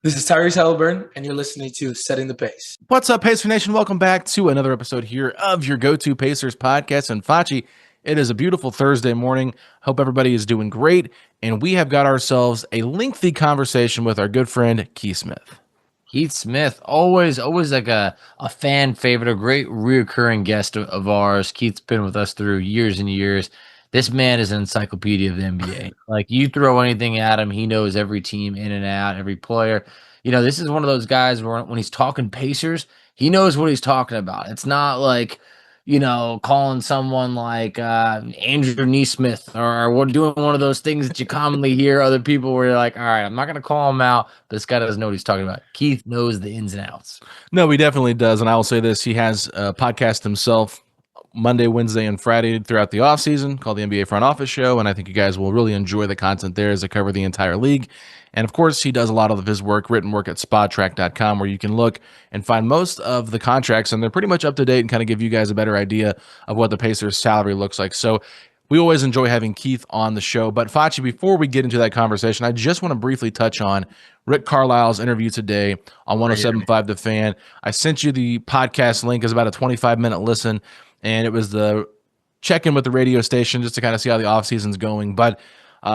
This is Tyrese Halliburton, and you're listening to Setting the Pace. What's up, Pacer Nation? Welcome back to another episode here of your go-to Pacers podcast. And Facci, it is a beautiful Thursday morning. Hope everybody is doing great. And we have got ourselves a lengthy conversation with our good friend, Keith Smith. Keith Smith, always like a fan favorite, a great reoccurring guest of ours. Keith's been with us through years and years. This man is an encyclopedia of the NBA. Like, you throw anything at him, he knows every team in and out, every player. You know, this is one of those guys where when he's talking Pacers, he knows what he's talking about. It's not like, you know, calling someone like Andrew Nembhard or doing one of those things that you commonly hear other people where you're like, all right, I'm not going to call him out, but this guy doesn't know what he's talking about. Keith knows the ins and outs. No, he definitely does. And I will say this, he has a podcast himself Monday, Wednesday, and Friday throughout the offseason called the NBA Front Office Show, and I think you guys will really enjoy the content there as they cover the entire league. And, of course, he does a lot of his written work at Spotrac.com, where you can look and find most of the contracts, and they're pretty much up to date and kind of give you guys a better idea of what the Pacers' salary looks like. So we always enjoy having Keith on the show. But, Facci, before we get into that conversation, I just want to briefly touch on Rick Carlisle's interview today on 107.5 The Fan. I sent you the podcast link. It's about a 25-minute listen. And it was the check-in with the radio station just to kind of see how the offseason's going. But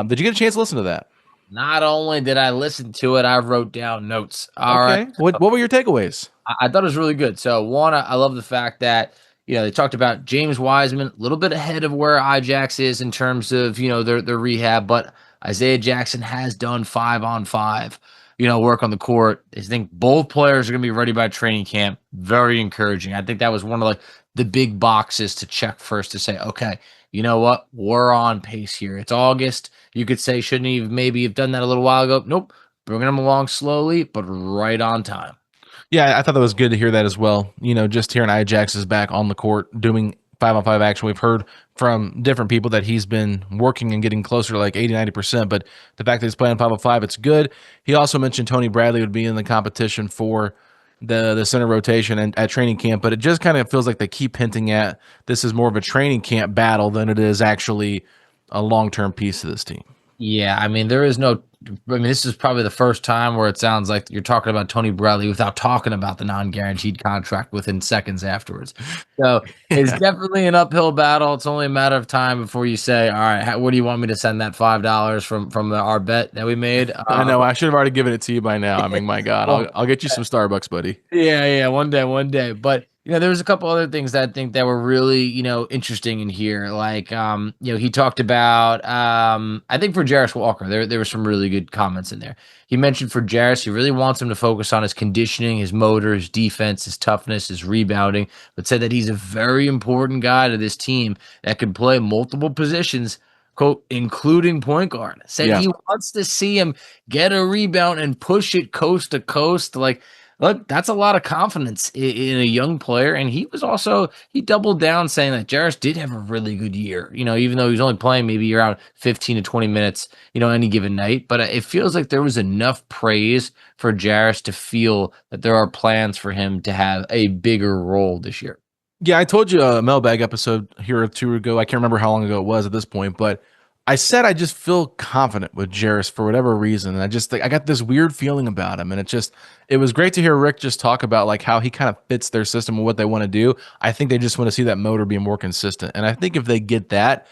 did you get a chance to listen to that? Not only did I listen to it, I wrote down notes. All right. What were your takeaways? I thought it was really good. So, one, I love the fact that, you know, they talked about James Wiseman, a little bit ahead of where Ajax is in terms of, you know, their rehab. But Isaiah Jackson has done 5-on-5, you know, work on the court. I think both players are going to be ready by training camp. Very encouraging. I think that was one of the big boxes to check first to say, okay, you know what? We're on pace here. It's August. You could say, shouldn't he maybe have done that a little while ago? Nope. Bringing him along slowly, but right on time. Yeah, I thought that was good to hear that as well. You know, just hearing Ajax is back on the court doing 5-on-5 action. We've heard from different people that he's been working and getting closer to like 80-90%, but the fact that he's playing 5-on-5, it's good. He also mentioned Tony Bradley would be in the competition for the center rotation and at training camp, but it just kind of feels like they keep hinting at this is more of a training camp battle than it is actually a long-term piece of this team. Yeah, I mean, this is probably the first time where it sounds like you're talking about Tony Bradley without talking about the non-guaranteed contract within seconds afterwards. So it's definitely an uphill battle. It's only a matter of time before you say, all right, what do you want me to send that $5 from our bet that we made? I know. I should have already given it to you by now. I mean, my God, I'll get you some Starbucks, buddy. Yeah, one day. But, you know, there was a couple other things that I think that were really, you know, interesting in here. Like, you know, he talked about, I think for Jarus Walker, there were some really good comments in there. He mentioned for Jarus, he really wants him to focus on his conditioning, his motor, his defense, his toughness, his rebounding, but said that he's a very important guy to this team that can play multiple positions, quote, including point guard. Said He wants to see him get a rebound and push it coast to coast. Like, look, that's a lot of confidence in a young player. And he doubled down saying that Jarus did have a really good year, you know, even though he was only playing maybe around 15 to 20 minutes, you know, any given night. But it feels like there was enough praise for Jarus to feel that there are plans for him to have a bigger role this year. Yeah, I told you a mailbag episode here or two ago. I can't remember how long ago it was at this point, but I said I just feel confident with Jarus for whatever reason. And I got this weird feeling about him. And it was great to hear Rick just talk about like how he kind of fits their system and what they want to do. I think they just want to see that motor be more consistent. And I think if they get that,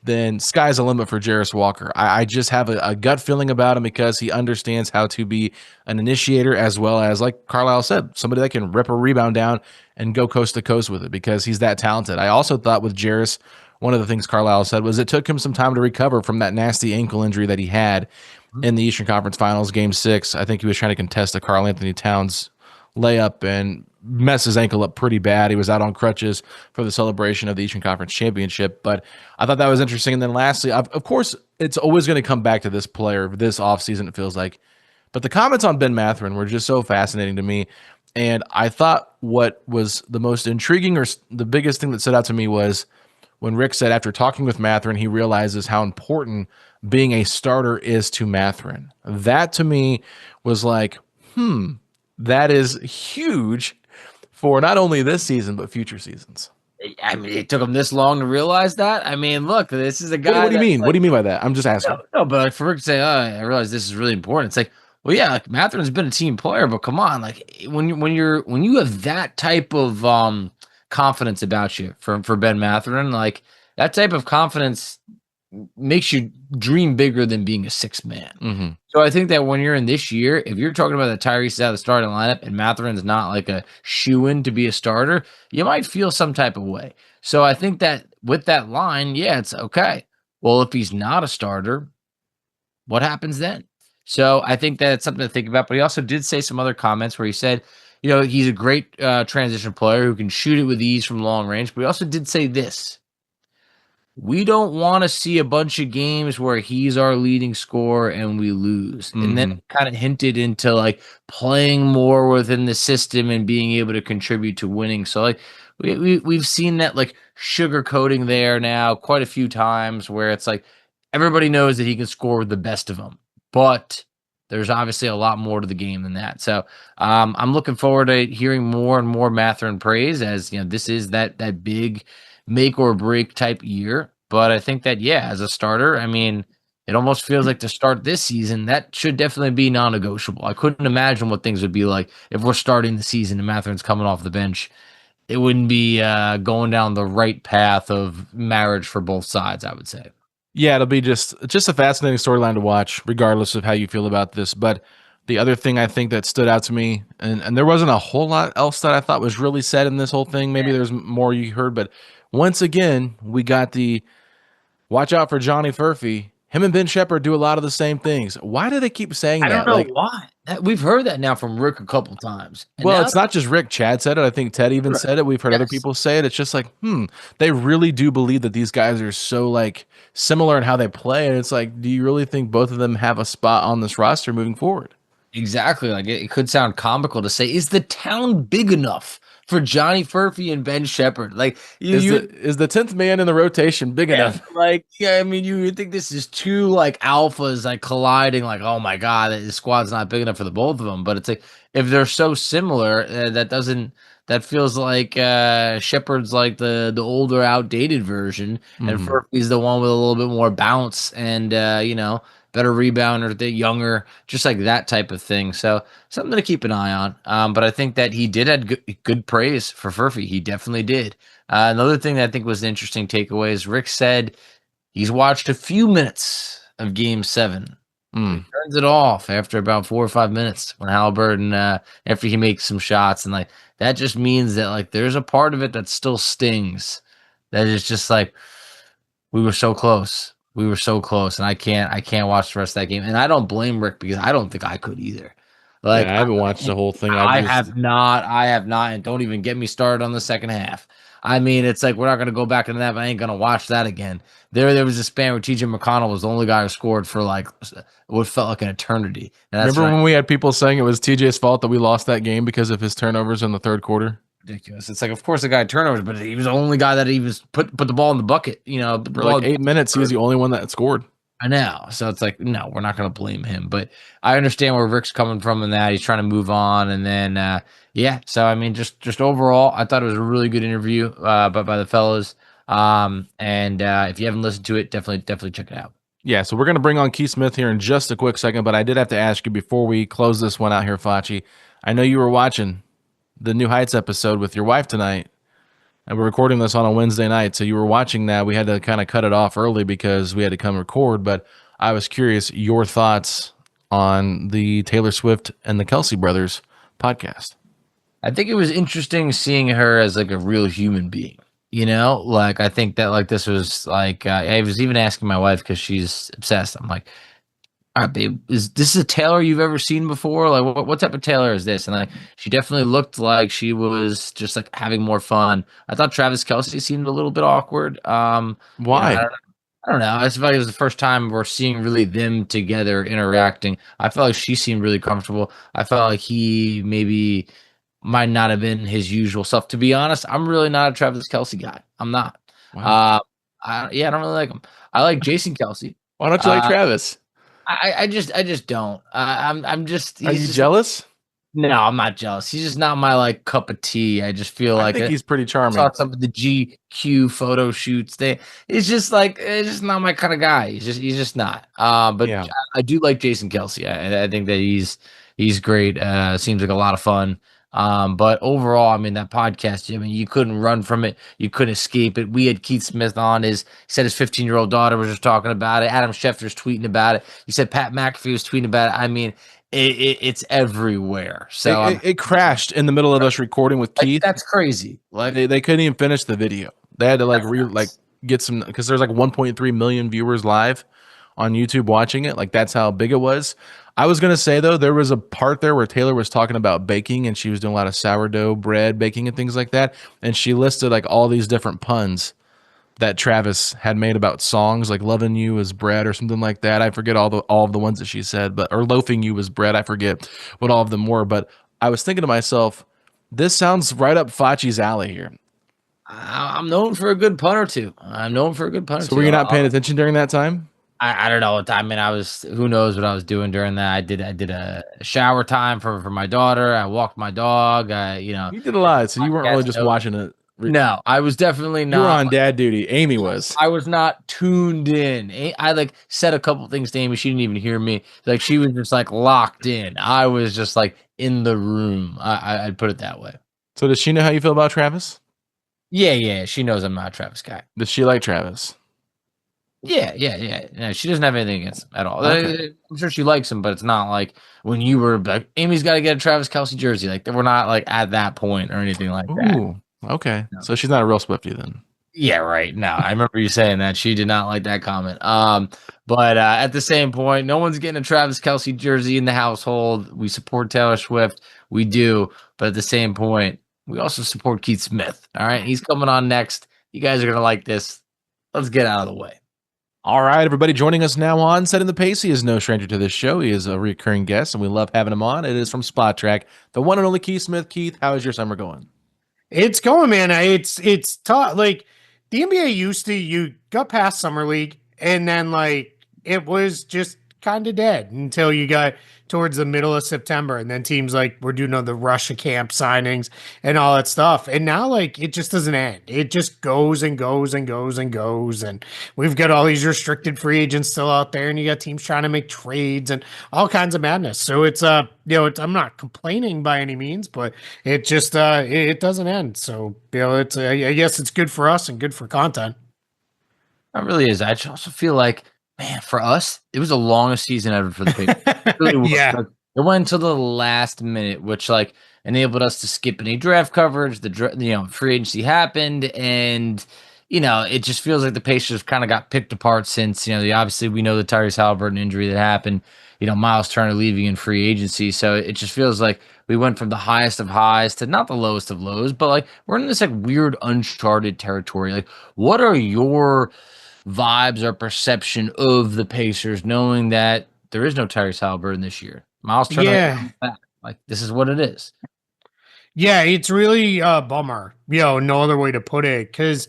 then sky's the limit for Jarus Walker. I just have a gut feeling about him because he understands how to be an initiator as well as, like Carlisle said, somebody that can rip a rebound down and go coast to coast with it because he's that talented. I also thought with Jarus, one of the things Carlisle said was it took him some time to recover from that nasty ankle injury that he had in the Eastern Conference Finals, Game 6. I think he was trying to contest a Karl Anthony Towns layup and messed his ankle up pretty bad. He was out on crutches for the celebration of the Eastern Conference Championship. But I thought that was interesting. And then lastly, of course, it's always going to come back to this player this offseason, it feels like. But the comments on Ben Mathurin were just so fascinating to me. And I thought what was the most intriguing or the biggest thing that stood out to me was when Rick said after talking with Mathurin, he realizes how important being a starter is to Mathurin. That to me was like, that is huge for not only this season, but future seasons. I mean, it took him this long to realize that. I mean, look, this is a guy. What do you mean? What do you mean by that? I'm just asking. No, but for Rick to say, I realize this is really important. It's like, Well, yeah, like Mathurin's been a team player, but come on, like when you have that type of confidence about you for Ben Mathurin, like that type of confidence makes you dream bigger than being a sixth man. Mm-hmm. So I think that when you're in this year, if you're talking about that Tyrese is out of the starting lineup and Mathurin's not like a shoe-in to be a starter, you might feel some type of way. So I think that with that line, yeah, it's okay. Well, if he's not a starter, what happens then? So I think that's something to think about. But he also did say some other comments where he said, he's a great transition player who can shoot it with ease from long range. But he also did say this: we don't want to see a bunch of games where he's our leading scorer and we lose. Mm-hmm. And then kind of hinted into like playing more within the system and being able to contribute to winning. So like we've seen that like sugarcoating there now quite a few times where it's like everybody knows that he can score with the best of them, but there's obviously a lot more to the game than that. So I'm looking forward to hearing more and more Mathurin praise, as this is that big make or break type year. But I think that, yeah, as a starter, I mean, it almost feels like to start this season, that should definitely be non-negotiable. I couldn't imagine what things would be like if we're starting the season and Mathurin's coming off the bench. It wouldn't be going down the right path of marriage for both sides, I would say. Yeah, it'll be just a fascinating storyline to watch, regardless of how you feel about this. But the other thing I think that stood out to me, and there wasn't a whole lot else that I thought was really said in this whole thing. Maybe there's more you heard, but once again, we got the watch out for Johnny Furphy. Him and Ben Shepard do a lot of the same things. Why do they keep saying that? I don't know why. We've heard that now from Rick a couple times. And well, it's not just Rick. Chad said it. I think Ted even said it. We've heard other people say it. It's just like, they really do believe that these guys are so like similar in how they play. And it's like, do you really think both of them have a spot on this roster moving forward? Exactly. Like it could sound comical to say, is the town big enough for Johnny Furphy and Ben Shepard? Like, is the 10th man in the rotation big enough? Like, yeah, I mean, you would think this is two like alphas like colliding. Like, oh my god, the squad's not big enough for the both of them. But it's like if they're so similar, that feels like Shepard's like the older, outdated version, and Furphy's the one with a little bit more bounce and better rebounder, the younger, just like that type of thing. So something to keep an eye on. But I think that he did have good praise for Furphy. He definitely did. Another thing that I think was an interesting takeaway is Rick said he's watched a few minutes of Game 7. He turns it off after about 4 or 5 minutes when Halliburton, after he makes some shots. And like that just means that like there's a part of it that still stings. That is just like, we were so close. We were so close, and I can't watch the rest of that game. And I don't blame Rick because I don't think I could either. Like, I haven't watched the whole thing. I have not, and don't even get me started on the second half. I mean, it's like we're not going to go back into that, but I ain't going to watch that again. There was a span where T.J. McConnell was the only guy who scored for like what felt like an eternity. Remember when we had people saying it was T.J.'s fault that we lost that game because of his turnovers in the third quarter? Ridiculous. It's like, of course, the guy had turnovers, but he was the only guy that he was put the ball in the bucket. For like 8 minutes, he was the only one that scored. I know. So it's like, no, we're not going to blame him. But I understand where Rick's coming from in that he's trying to move on. And then, So I mean, just overall, I thought it was a really good interview, by the fellas. If you haven't listened to it, definitely check it out. Yeah, so we're going to bring on Keith Smith here in just a quick second, but I did have to ask you before we close this one out here, Facci. I know you were watching the New Heights episode with your wife tonight, and we're recording this on a Wednesday night, so you were watching that. We had to kind of cut it off early because we had to come record, but I was curious your thoughts on the Taylor Swift and the Kelce brothers podcast. I think it was interesting seeing her as like a real human being. Like I think that like this was like I was even asking my wife because she's obsessed. I'm like, all right, babe, is this a Taylor you've ever seen before? Like, what type of Taylor is this? And like, she definitely looked like she was just like having more fun. I thought Travis Kelce seemed a little bit awkward. Why? I don't know. I just felt like it was the first time we're seeing really them together interacting. I felt like she seemed really comfortable. I felt like he maybe might not have been his usual self. To be honest, I'm really not a Travis Kelce guy. I'm not. Wow. I don't really like him. I like Jason Kelce. Why don't you like Travis? I just don't. I'm just. Are you jealous? No, I'm not jealous. He's just not my like cup of tea. I just feel I like think he's pretty charming. saw some of the GQ photo shoots. It's just not my kind of guy. He's just not. But Yeah. I do like Jason Kelce. I think that he's great. Seems like a lot of fun. But overall, I mean that podcast, I mean, you couldn't run from it. You couldn't escape it. We had Keith Smith on. He said his 15-year-old daughter was just talking about it. Adam Schefter's tweeting about it. He said Pat McAfee was tweeting about it. I mean, it's everywhere. So it crashed in the middle of us recording with Keith. That's crazy. Like they couldn't even finish the video. They had to get some, because there's like 1.3 million viewers live on YouTube watching it. Like that's how big it was. I was gonna say though, there was a part there where Taylor was talking about baking, and she was doing a lot of sourdough bread baking and things like that, and she listed like all these different puns that Travis had made about songs, like "loving you as bread" or something like that. I forget all of the ones that she said, or "loafing you as bread." I forget what all of them were, but I was thinking to myself, this sounds right up Facci's alley here. I'm known for a good pun or two. So were you not paying attention during that time? I don't know. I mean, who knows what I was doing during that. I did a shower time for my daughter. I walked my dog. You did a lot, so you weren't really just watching it. No, I was definitely not. You were on dad duty. Amy was. I was not tuned in. I like said a couple things to Amy. She didn't even hear me. Like she was just like locked in. I was just like in the room. I'd put it that way. So does she know how you feel about Travis? Yeah. She knows I'm not a Travis guy. Does she like Travis? Yeah. No, she doesn't have anything against him at all. Okay. I'm sure she likes him, but it's not like when you were like, Amy's got to get a Travis Kelce jersey. Like we're not like at that point or anything like that. Ooh, okay. No. So she's not a real Swiftie then. Yeah, right. No, I remember you saying that. She did not like that comment. But at the same point, no one's getting a Travis Kelce jersey in the household. We support Taylor Swift. We do. But at the same point, we also support Keith Smith. All right. He's coming on next. You guys are going to like this. Let's get out of the way. All right, everybody joining us now on Setting the Pace. He is no stranger to this show. He is a recurring guest, and we love having him on. It is from Spotrac, the one and only Keith Smith. Keith, how is your summer going? It's going, man. It's tough. Like the NBA used to, you got past summer league, and then like it was just kind of dead until you got towards the middle of September, and then teams like we're doing the rush of camp signings and all that stuff. And now like it just doesn't end. It just goes and goes and goes and goes. And we've got all these restricted free agents still out there, and you got teams trying to make trades and all kinds of madness. So it's I'm not complaining by any means, but it just it doesn't end. So it's I guess it's good for us and good for content. It really is. I just also feel like, man, for us, it was the longest season ever for the Patriots. It really was. Yeah. Like, it went until the last minute, which like enabled us to skip any draft coverage. Free agency happened, and it just feels like the Pacers kind of got picked apart since obviously we know the Tyrese Halliburton injury that happened. Miles Turner leaving in free agency, so it just feels like we went from the highest of highs to not the lowest of lows, but like we're in this like weird uncharted territory. Like, what are your vibes or perception of the Pacers, knowing that there is no Tyrese Halliburton this year? Miles Turner, like this is what it is. Yeah, it's really a bummer. No other way to put it, because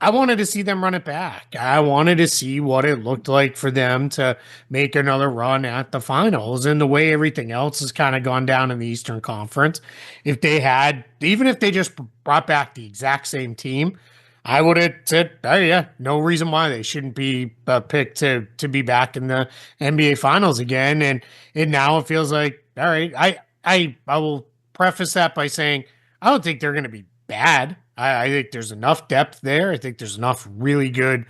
I wanted to see them run it back. I wanted to see what it looked like for them to make another run at the finals. And the way everything else has kind of gone down in the Eastern Conference, even if they just brought back the exact same team, I would have said, oh yeah, no reason why they shouldn't be picked to be back in the NBA Finals again. And now it feels like, all right, I will preface that by saying I don't think they're going to be bad. I think there's enough depth there. I think there's enough really good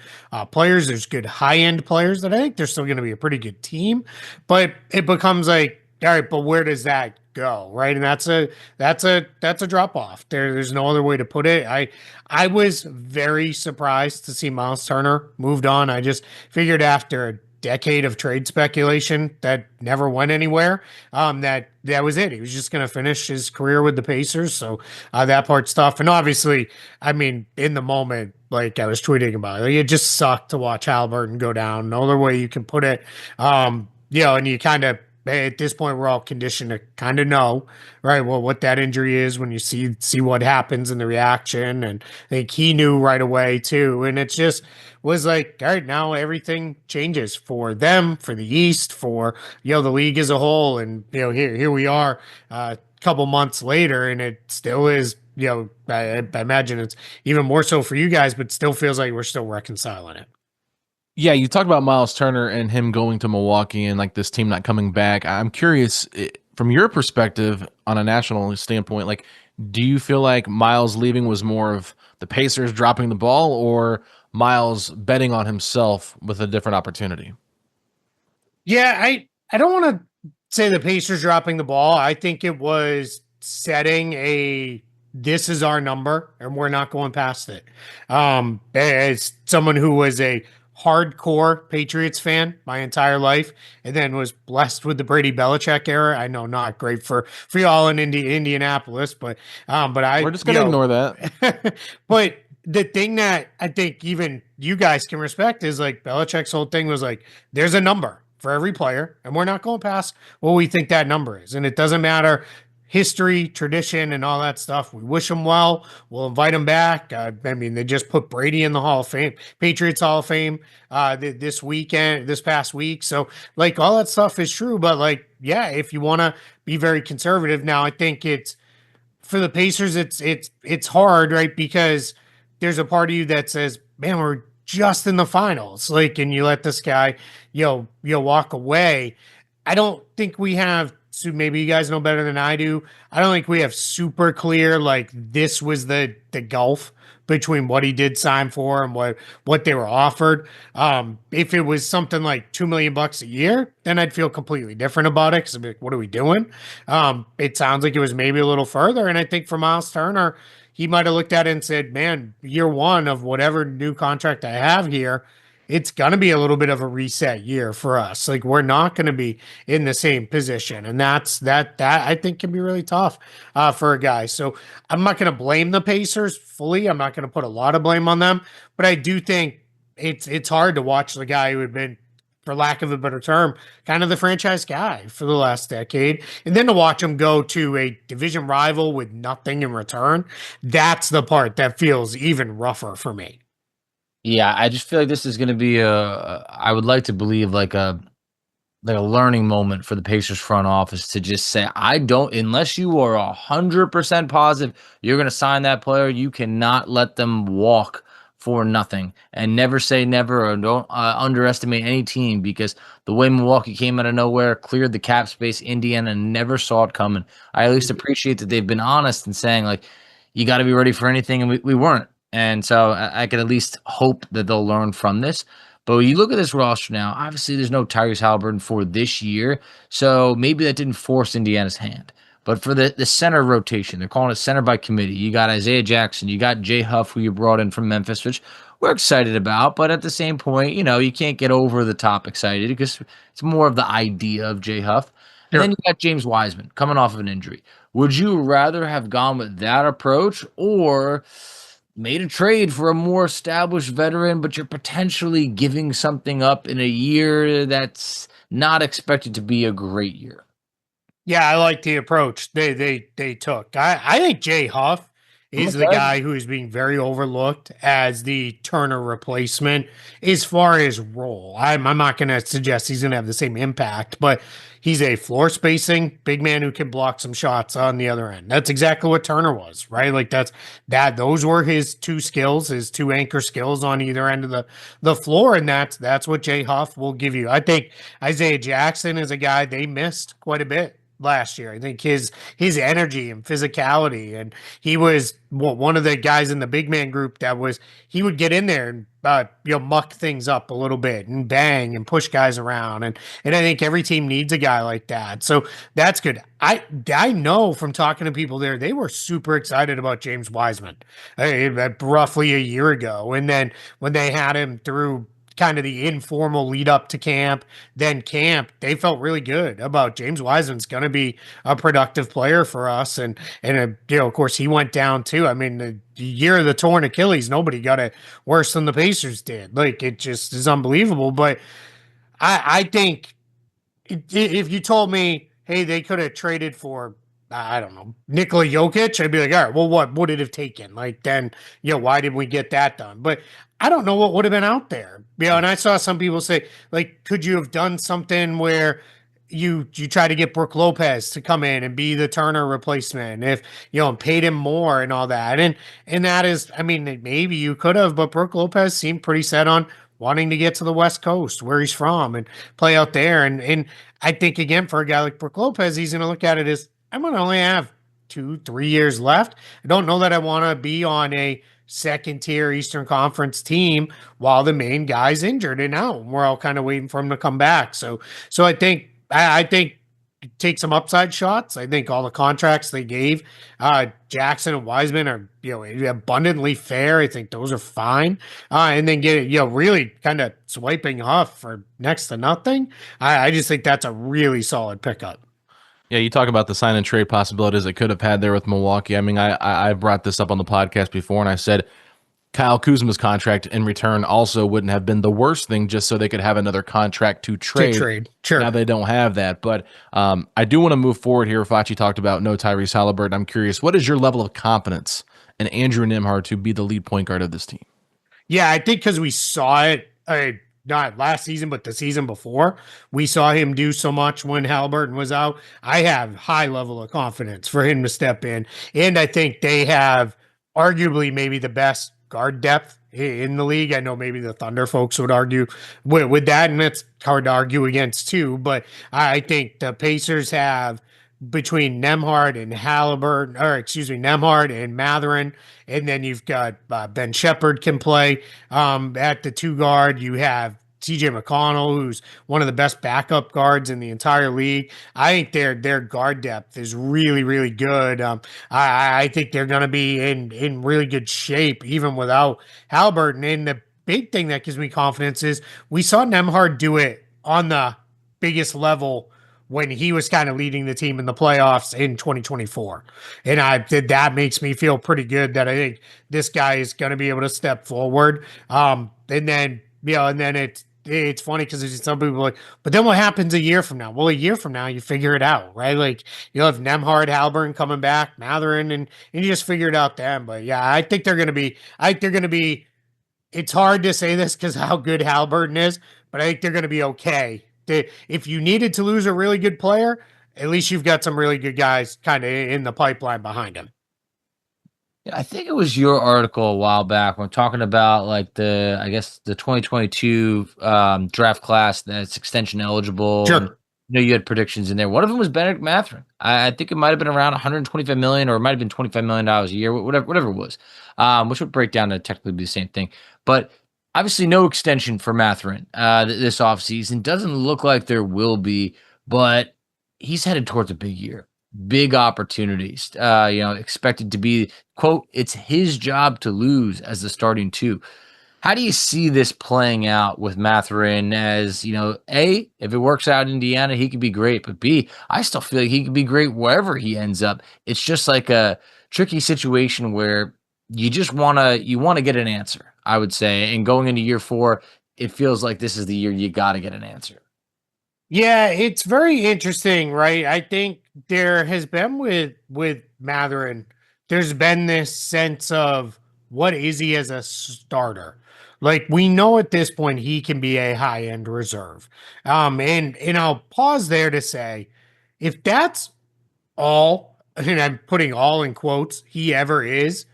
players. There's good high-end players that I think they're still going to be a pretty good team. But it becomes like, all right, but where does that go, right? And that's a drop off. There's no other way to put it. I was very surprised to see Miles Turner moved on. I just figured after a decade of trade speculation that never went anywhere, that was it. He was just going to finish his career with the Pacers. So that part's tough. And obviously, I mean, in the moment, like I was tweeting about it just sucked to watch Halliburton go down. No other way you can put it. And you kind of at this point we're all conditioned to kind of know, right? Well, what that injury is when you see what happens in the reaction, and I think he knew right away too. And it just was like, all right, now everything changes for them, for the East, for the league as a whole, and here we are, a couple months later, and it still is. I imagine it's even more so for you guys, but still feels like we're still reconciling it. Yeah, you talked about Miles Turner and him going to Milwaukee and like this team not coming back. I'm curious, from your perspective on a national standpoint, like, do you feel like Miles leaving was more of the Pacers dropping the ball or Miles betting on himself with a different opportunity? Yeah, I don't want to say the Pacers dropping the ball. I think it was setting this is our number and we're not going past it. As someone who was a hardcore Patriots fan my entire life, and then was blessed with the Brady Belichick era. I know not great for y'all in Indianapolis, but we're just gonna ignore that. But the thing that I think even you guys can respect is like Belichick's whole thing was like, there's a number for every player, and we're not going past what we think that number is, and it doesn't matter. History, tradition, and all that stuff. We wish them well. We'll invite them back. I mean, they just put Brady in the Hall of Fame, Patriots Hall of Fame this past week. So, like, all that stuff is true. But, like, yeah, if you want to be very conservative, now I think it's for the Pacers. It's hard, right? Because there's a part of you that says, "Man, we're just in the finals." Like, and you let this guy, walk away. I don't think we have. So maybe you guys know better than I do. I don't think we have super clear, like, this was the gulf between what he did sign for and what they were offered. If it was something like $2 million a year, then I'd feel completely different about it. Cause I'd be like, what are we doing? It sounds like it was maybe a little further. And I think for Miles Turner, he might've looked at it and said, man, year one of whatever new contract I have here, it's going to be a little bit of a reset year for us. Like, we're not going to be in the same position. And that I think can be really tough for a guy. So I'm not going to blame the Pacers fully. I'm not going to put a lot of blame on them, but I do think it's hard to watch the guy who had been, for lack of a better term, kind of the franchise guy for the last decade. And then to watch him go to a division rival with nothing in return. That's the part that feels even rougher for me. Yeah, I just feel like this is going to be I would like to believe like a learning moment for the Pacers front office to just say, unless you are 100% positive you're going to sign that player, you cannot let them walk for nothing, and never say never, or don't underestimate any team, because the way Milwaukee came out of nowhere, cleared the cap space, Indiana never saw it coming. I at least appreciate that they've been honest and saying, like, you got to be ready for anything, and we weren't. And so I can at least hope that they'll learn from this. But when you look at this roster now, obviously there's no Tyrese Halliburton for this year, so maybe that didn't force Indiana's hand. But for the center rotation, they're calling it center by committee. You got Isaiah Jackson, you got Jay Huff, who you brought in from Memphis, which we're excited about. But at the same point, you can't get over the top excited because it's more of the idea of Jay Huff. And then you got James Wiseman coming off of an injury. Would you rather have gone with that approach, or made a trade for a more established veteran, but you're potentially giving something up in a year that's not expected to be a great year? Yeah, I like the approach they took. I think Jay Huff is the guy who is being very overlooked as the Turner replacement as far as role. I'm not going to suggest he's going to have the same impact, but he's a floor spacing big man who can block some shots on the other end. That's exactly what Turner was, right? Like those were his two skills, his two anchor skills on either end of the floor, and that's what Jay Huff will give you. I think Isaiah Jackson is a guy they missed quite a bit last year. I think his energy and physicality, and he was one of the guys in the big man group he would get in there and muck things up a little bit and bang and push guys around, and I think every team needs a guy like that. So that's good. I know from talking to people there, they were super excited about James Wiseman roughly a year ago, and then when they had him through kind of the informal lead up to camp, then camp, they felt really good about James Wiseman's going to be a productive player for us. And of course he went down too. I mean, the year of the torn Achilles, nobody got it worse than the Pacers did. Like, it just is unbelievable. But I think if you told me, hey, they could have traded for, I don't know, Nikola Jokic, I'd be like, all right, well, what would it have taken? Like, then, why did we get that done? But I don't know what would have been out there. And I saw some people say, like, could you have done something where you try to get Brook Lopez to come in and be the Turner replacement, if and paid him more and all that, and that is, I mean, maybe you could have, but Brook Lopez seemed pretty set on wanting to get to the West Coast, where he's from, and play out there, and I think, again, for a guy like Brook Lopez, he's going to look at it as, I'm going to only have 2-3 years left. I don't know that I want to be on a second tier Eastern Conference team while the main guy's injured and out. We're all kind of waiting for him to come back. So I think take some upside shots. I think all the contracts they gave Jackson and Wiseman are abundantly fair. I think those are fine. And then get really kind of swiping Huff for next to nothing. I just think that's a really solid pickup. Yeah, you talk about the sign and trade possibilities it could have had there with Milwaukee. I mean, I brought this up on the podcast before, and I said Kyle Kuzma's contract in return also wouldn't have been the worst thing, just so they could have another contract to trade. Sure. Now they don't have that. But I do want to move forward here. Facci talked about no Tyrese Halliburton. I'm curious, what is your level of confidence in Andrew Nembhard to be the lead point guard of this team? Yeah, I think because we saw it, not last season, but the season before, we saw him do so much when Halliburton was out. I have high level of confidence for him to step in. And I think they have arguably maybe the best guard depth in the league. I know maybe the Thunder folks would argue with that, and it's hard to argue against too. But I think the Pacers have, between Nemhard and Nemhard and Mathurin, and then you've got Ben Shepard can play at the 2 guard. You have TJ McConnell, who's one of the best backup guards in the entire league. I think their guard depth is really, really good. I think they're going to be in really good shape, even without Halliburton. And the big thing that gives me confidence is we saw Nemhard do it on the biggest level when he was kind of leading the team in the playoffs in 2024. And that makes me feel pretty good that I think this guy is going to be able to step forward. And then it's funny because some people are like, but then what happens a year from now? Well, a year from now, you figure it out, right? Like, you'll have Nemhard, Halliburton coming back, Mathurin, and you just figure it out then. But yeah, I think they're going to be, it's hard to say this because how good Halliburton is, but I think they're going to be okay. If you needed to lose a really good player, at least you've got some really good guys kind of in the pipeline behind him. Yeah, I think it was your article a while back when talking about like the 2022 draft class that's extension eligible. Sure. And, you had predictions in there. One of them was Benedict Mathurin. I think it might have been around $125 million, or it might have been $25 million a year, whatever it was, which would break down to technically be the same thing. But obviously no extension for Mathurin this offseason. Doesn't look like there will be, but he's headed towards a big year. Big opportunities, expected to be, quote, it's his job to lose as the starting 2. How do you see this playing out with Mathurin as, A, if it works out in Indiana, he could be great, but B, I still feel like he could be great wherever he ends up. It's just like a tricky situation where you just want to get an answer, I would say. And going into year 4, it feels like this is the year you got to get an answer. Yeah, it's very interesting, right? I think there has been with Mathurin, there's been this sense of what is he as a starter? Like, we know at this point he can be a high-end reserve. And I'll pause there to say, if that's all, and I'm putting all in quotes, he ever is,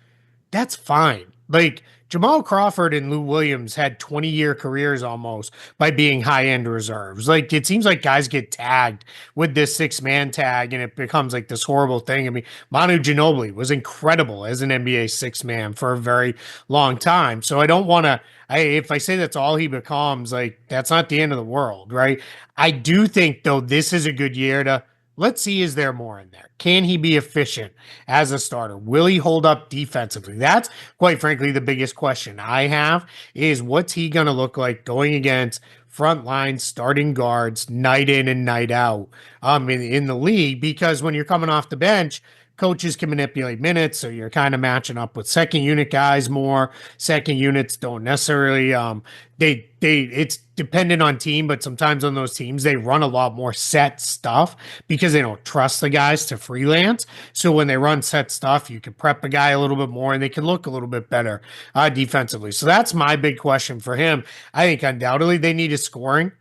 that's fine. Like, Jamal Crawford and Lou Williams had 20-year careers almost by being high-end reserves. Like, it seems like guys get tagged with this 6-man tag, and it becomes like this horrible thing. I mean, Manu Ginobili was incredible as an NBA 6-man for a very long time. So I don't want to, if I say that's all he becomes, like, that's not the end of the world, right? I do think, though, this is a good year to, let's see, is there more in there? Can he be efficient as a starter? Will he hold up defensively? That's, quite frankly, the biggest question I have is what's he going to look like going against frontline starting guards night in and night out in the league? Because when you're coming off the bench, coaches can manipulate minutes, so you're kind of matching up with second unit guys more. Second units don't necessarily it's dependent on team, but sometimes on those teams they run a lot more set stuff because they don't trust the guys to freelance. So when they run set stuff, you can prep a guy a little bit more and they can look a little bit better defensively. So that's my big question for him. I think undoubtedly they need a scoring.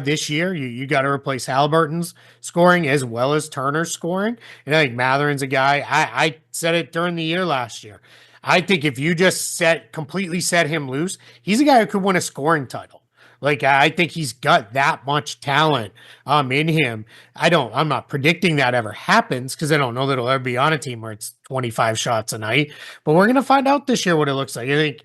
This year, you got to replace Halliburton's scoring as well as Turner's scoring. And I think Mathurin's a guy, I said it during the year last year. I think if you just completely set him loose, he's a guy who could win a scoring title. Like, I think he's got that much talent in him. I'm not predicting that ever happens because I don't know that it'll ever be on a team where it's 25 shots a night. But we're going to find out this year what it looks like. I think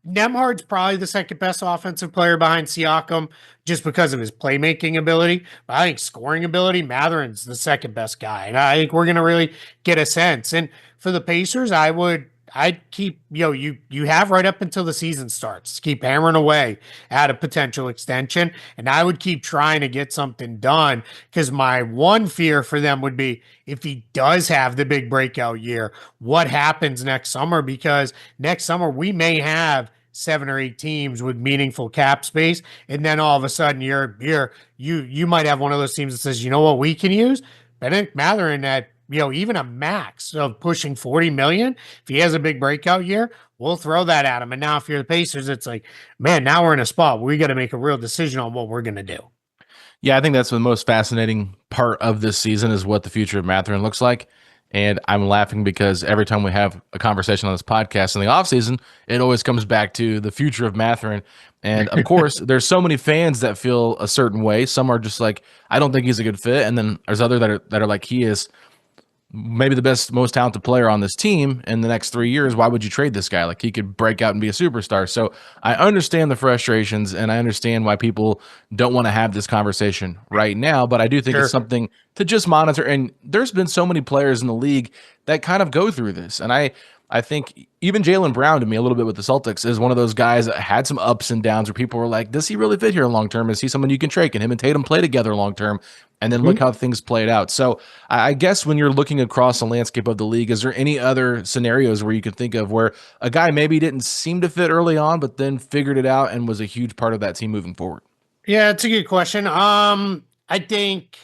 Nemhard's probably the second best offensive player behind Siakam just because of his playmaking ability. But I think scoring ability, Mathurin's the second best guy. And I think we're going to really get a sense. And for the Pacers, I'd keep, you have right up until the season starts. Keep hammering away at a potential extension. And I would keep trying to get something done because my one fear for them would be if he does have the big breakout year, what happens next summer? Because next summer we may have 7 or 8 teams with meaningful cap space. And then all of a sudden you might have one of those teams that says, you know what we can use? Benedict Mathurin at, even a max of pushing 40 million. If he has a big breakout year, we'll throw that at him. And now if you're the Pacers, it's like, man, now we're in a spot where we got to make a real decision on what we're going to do. Yeah, I think that's the most fascinating part of this season is what the future of Mathurin looks like. And I'm laughing because every time we have a conversation on this podcast in the offseason, it always comes back to the future of Mathurin. And of course, there's so many fans that feel a certain way. Some are just like, I don't think he's a good fit. And then there's others that are like, he is maybe the best, most talented player on this team in the next 3 years. Why would you trade this guy? Like, he could break out and be a superstar. So I understand the frustrations and I understand why people don't want to have this conversation right now, but I do think it's something to just monitor. And there's been so many players in the league that kind of go through this. And I think even Jaylen Brown, to me, a little bit with the Celtics, is one of those guys that had some ups and downs where people were like, does he really fit here long term? Is he someone you can trade? Can him and Tatum play together long term? And then look how things played out. So I guess when you're looking across the landscape of the league, is there any other scenarios where you could think of where a guy maybe didn't seem to fit early on, but then figured it out and was a huge part of that team moving forward? Yeah, it's a good question. I think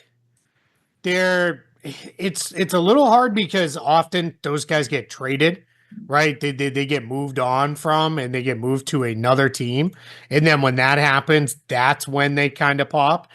it's a little hard because often those guys get traded, right? They get moved on from and they get moved to another team. And then when that happens, that's when they kind of pop.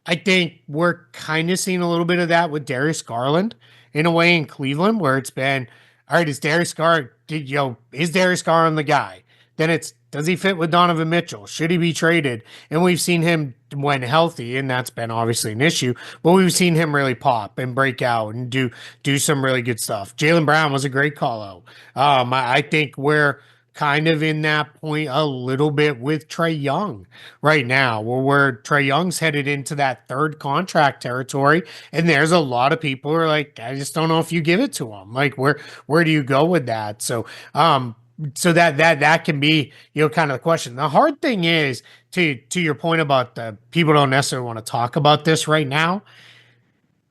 I think we're kind of seeing a little bit of that with Darius Garland in a way in Cleveland, where it's been, all right, is Darius Garland the guy? Then does he fit with Donovan Mitchell? Should he be traded? And we've seen him when healthy, and that's been obviously an issue, but we've seen him really pop and break out and do some really good stuff. Jaylen Brown was a great call out. I think we're kind of in that point a little bit with Trae Young right now, where Trae Young's headed into that third contract territory. And there's a lot of people who are like, I just don't know if you give it to him. Like, where do you go with that? So that can be, kind of the question. The hard thing is to your point about the people don't necessarily want to talk about this right now,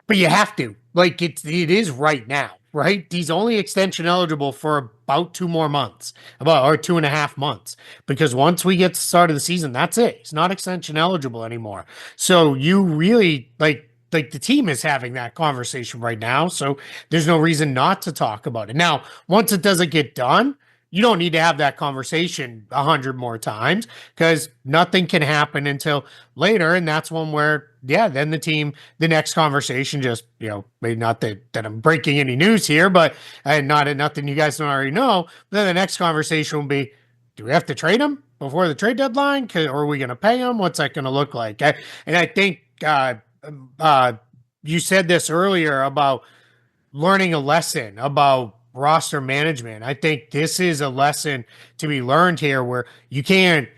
but you have to. Like, it is right now. Right? He's only extension eligible for about 2 more months, or 2.5 months, because once we get to the start of the season, that's it. He's not extension eligible anymore. So you really like the team is having that conversation right now. So there's no reason not to talk about it. Now, once it doesn't get done, you don't need to have that conversation 100 more times because nothing can happen until later. And that's one where, then the next conversation just, maybe not that I'm breaking any news here, but nothing you guys don't already know. But then the next conversation will be, do we have to trade him before the trade deadline? Or are we going to pay him? What's that going to look like? And I think you said this earlier about learning a lesson about roster management. I think this is a lesson to be learned here where you can't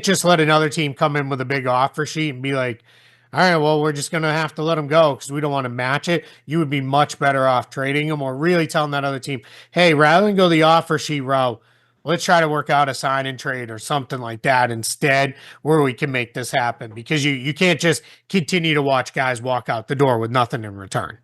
just let another team come in with a big offer sheet and be like, all right, well, we're just going to have to let them go because we don't want to match it. You would be much better off trading them or really telling that other team, hey, rather than go the offer sheet route, let's try to work out a sign and trade or something like that instead, where we can make this happen, because you can't just continue to watch guys walk out the door with nothing in return.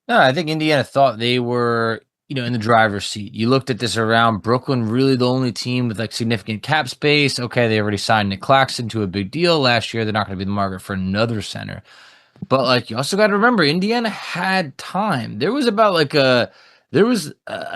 No, I think Indiana thought they were, in the driver's seat. You looked at this around Brooklyn, really the only team with like significant cap space. Okay, they already signed Nick Claxton to a big deal last year. They're not going to be the market for another center. But like you also got to remember, Indiana had time. There was about like a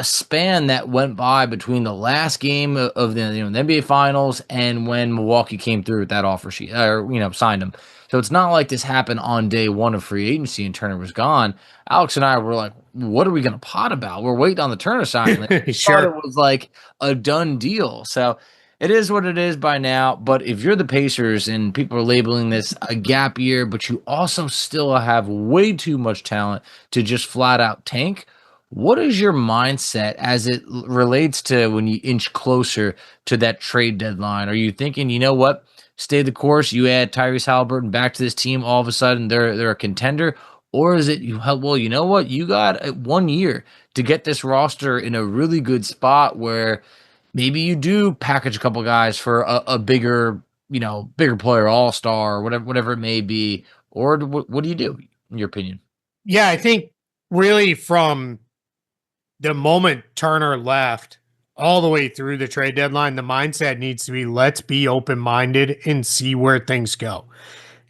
span that went by between the last game of the the NBA Finals and when Milwaukee came through with that offer sheet or signed him. So it's not like this happened on day one of free agency and Turner was gone. Alex and I were like, what are we going to pot about? We're waiting on the Turner sign. Like, Sure. thought it was like a done deal. So it is what it is by now. But if you're the Pacers and people are labeling this a gap year, but you also still have way too much talent to just flat out tank, what is your mindset as it relates to when you inch closer to that trade deadline? Are you thinking, you know what, stay the course, you add Tyrese Halliburton back to this team, all of a sudden they're a contender? Or is it, well, you know what, you got 1 year to get this roster in a really good spot where maybe you do package a couple guys for a bigger player, all-star, or whatever it may be? Or what do you do, in your opinion? Yeah, I think really from the moment Turner left all the way through the trade deadline, the mindset needs to be, let's be open-minded and see where things go.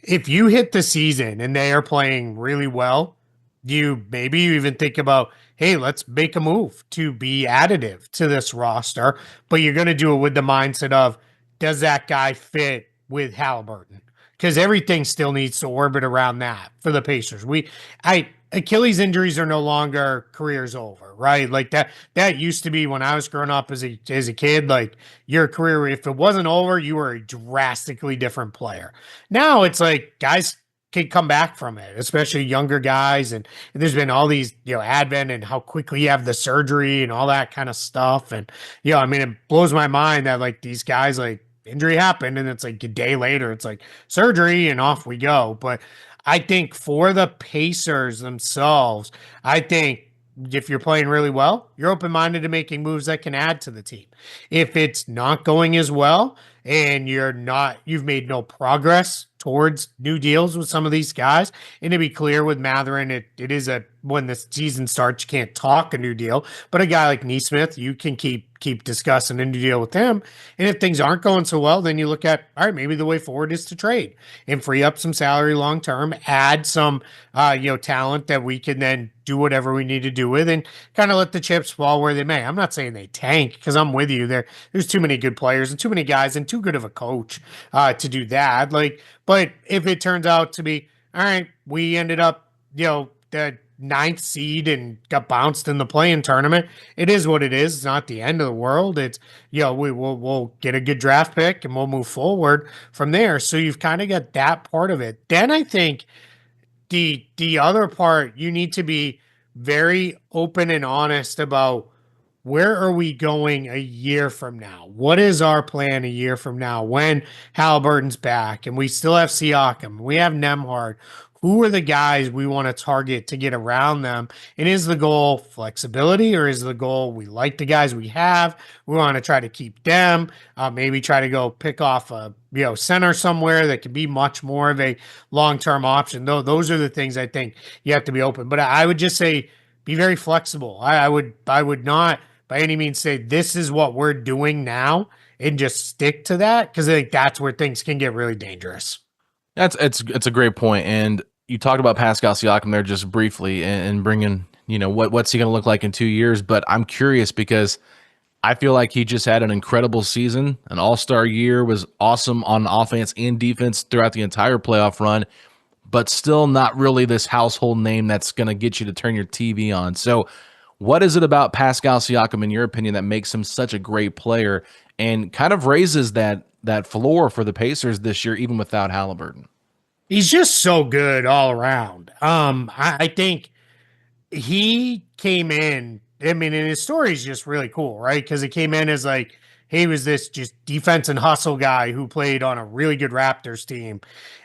If you hit the season and they are playing really well, maybe you even think about, hey, let's make a move to be additive to this roster, but you're going to do it with the mindset of, does that guy fit with Halliburton? Because everything still needs to orbit around that for the Pacers. Achilles injuries are no longer careers over, right? Like that used to be when I was growing up as a kid, like your career, if it wasn't over, you were a drastically different player. Now it's like guys can come back from it, especially younger guys. And there's been all these, advent and how quickly you have the surgery and all that kind of stuff. And, it blows my mind that like these guys, like injury happened and it's like a day later, it's like surgery and off we go. But I think for the Pacers themselves, I think if you're playing really well, you're open-minded to making moves that can add to the team. If it's not going as well and you've made no progress towards new deals with some of these guys, and to be clear with Mathurin, it is when the season starts, you can't talk a new deal, but a guy like Nesmith, you can keep discussing a new deal with him. And if things aren't going so well, then you look at, all right, maybe the way forward is to trade and free up some salary long term, add some talent that we can then do whatever we need to do with, and kind of let the chips fall where they may. I'm not saying they tank, because I'm with you. There's too many good players and too many guys and too good of a coach to do that. But if it turns out to be, all right, we ended up, the 9th seed and got bounced in the play-in tournament, it is what it is. It's not the end of the world. It's, we'll get a good draft pick and we'll move forward from there. So you've kind of got that part of it. Then I think the other part, you need to be very open and honest about, where are we going a year from now? What is our plan a year from now when Halliburton's back and we still have Siakam, we have Nemhard? Who are the guys we want to target to get around them? And is the goal flexibility, or is the goal we like the guys we have, we want to try to keep them, maybe try to go pick off a center somewhere that could be much more of a long-term option? Though those are the things I think you have to be open. But I would just say be very flexible. I would not by any means say this is what we're doing now and just stick to that, because I think that's where things can get really dangerous. It's a great point. And you talked about Pascal Siakam there just briefly and bringing, what's he going to look like in 2 years? But I'm curious because I feel like he just had an incredible season. An all-star year, was awesome on offense and defense throughout the entire playoff run, but still not really this household name that's going to get you to turn your TV on. So what is it about Pascal Siakam, in your opinion, that makes him such a great player and kind of raises that floor for the Pacers this year, even without Halliburton? He's just so good all around. I think he came in, and his story is just really cool, right? Because it came in as like, he was this just defense and hustle guy who played on a really good Raptors team.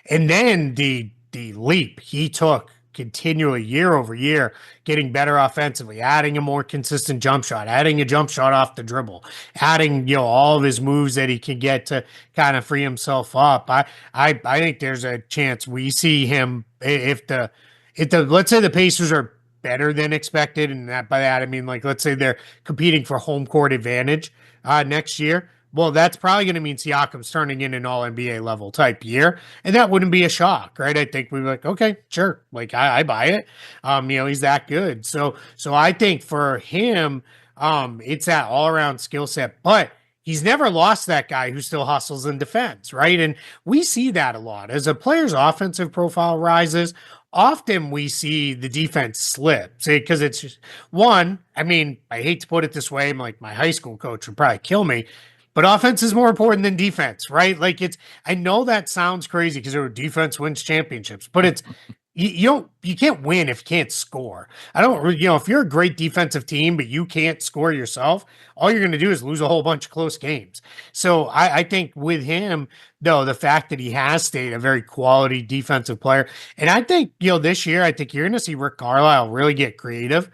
And then the leap he took continually year over year getting better offensively, adding a more consistent jump shot, adding a jump shot off the dribble, adding, all of his moves that he can get to kind of free himself up. I think there's a chance we see him if the let's say the Pacers are better than expected, and by that I mean, like, let's say they're competing for home court advantage next year. Well, that's probably going to mean Siakam's turning in an all-NBA level type year, and that wouldn't be a shock, right? I think we'd be like, okay, sure, like I buy it. He's that good. So I think for him, it's that all-around skill set, but he's never lost that guy who still hustles in defense, right? And we see that a lot as a player's offensive profile rises. Often we see the defense slip, because it's just one. I mean, I hate to put it this way, like my high school coach would probably kill me, but offense is more important than defense, right? Like I know that sounds crazy because defense wins championships, but it's, you can't win if you can't score. If you're a great defensive team, but you can't score yourself, all you're going to do is lose a whole bunch of close games. So I think with him, though, the fact that he has stayed a very quality defensive player, and I think, this year, I think you're going to see Rick Carlisle really get creative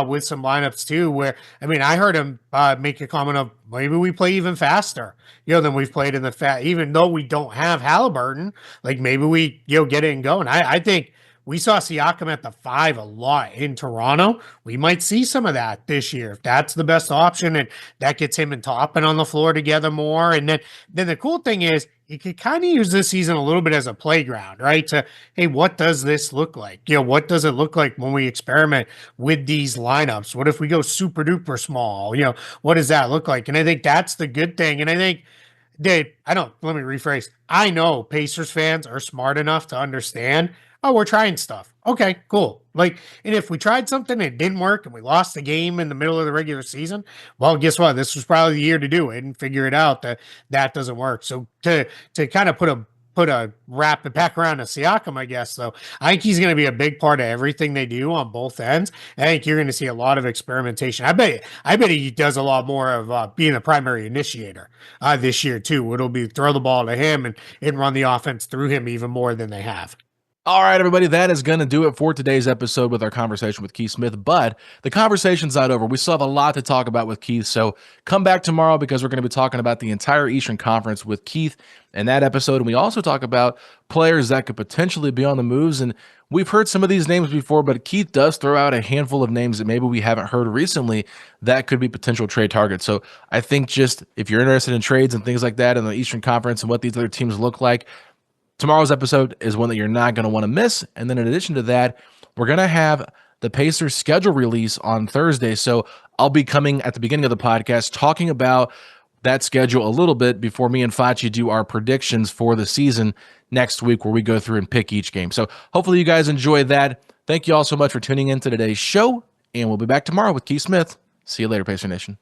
with some lineups too, where, I heard him make a comment of maybe we play even faster, than we've played in even though we don't have Halliburton, like maybe we, get it and go. And I think we saw Siakam at the 5 a lot in Toronto. We might see some of that this year if that's the best option, and that gets him and Toppin on the floor together more. And then the cool thing is you could kind of use this season a little bit as a playground, right? Hey, what does this look like? What does it look like when we experiment with these lineups? What if we go super duper small? What does that look like? And I think that's the good thing. And I think let me rephrase. I know Pacers fans are smart enough to understand, we're trying stuff. Okay, cool. And if we tried something and it didn't work and we lost the game in the middle of the regular season, well, guess what? This was probably the year to do it and figure it out that doesn't work. So to kind of wrap it back around to Siakam, I guess, though, I think he's going to be a big part of everything they do on both ends. I think you're going to see a lot of experimentation. I bet he does a lot more of being the primary initiator this year too. It'll be throw the ball to him and run the offense through him even more than they have. All right, everybody, that is going to do it for today's episode with our conversation with Keith Smith, but the conversation's not over. We still have a lot to talk about with Keith, so come back tomorrow because we're going to be talking about the entire Eastern Conference with Keith in that episode, and we also talk about players that could potentially be on the moves, and we've heard some of these names before, but Keith does throw out a handful of names that maybe we haven't heard recently that could be potential trade targets. So I think just if you're interested in trades and things like that in the Eastern Conference and what these other teams look like, tomorrow's episode is one that you're not going to want to miss. And then in addition to that, we're going to have the Pacers schedule release on Thursday. So I'll be coming at the beginning of the podcast talking about that schedule a little bit before me and Facci do our predictions for the season next week, where we go through and pick each game. So hopefully you guys enjoyed that. Thank you all so much for tuning in to today's show, and we'll be back tomorrow with Keith Smith. See you later, Pacer Nation.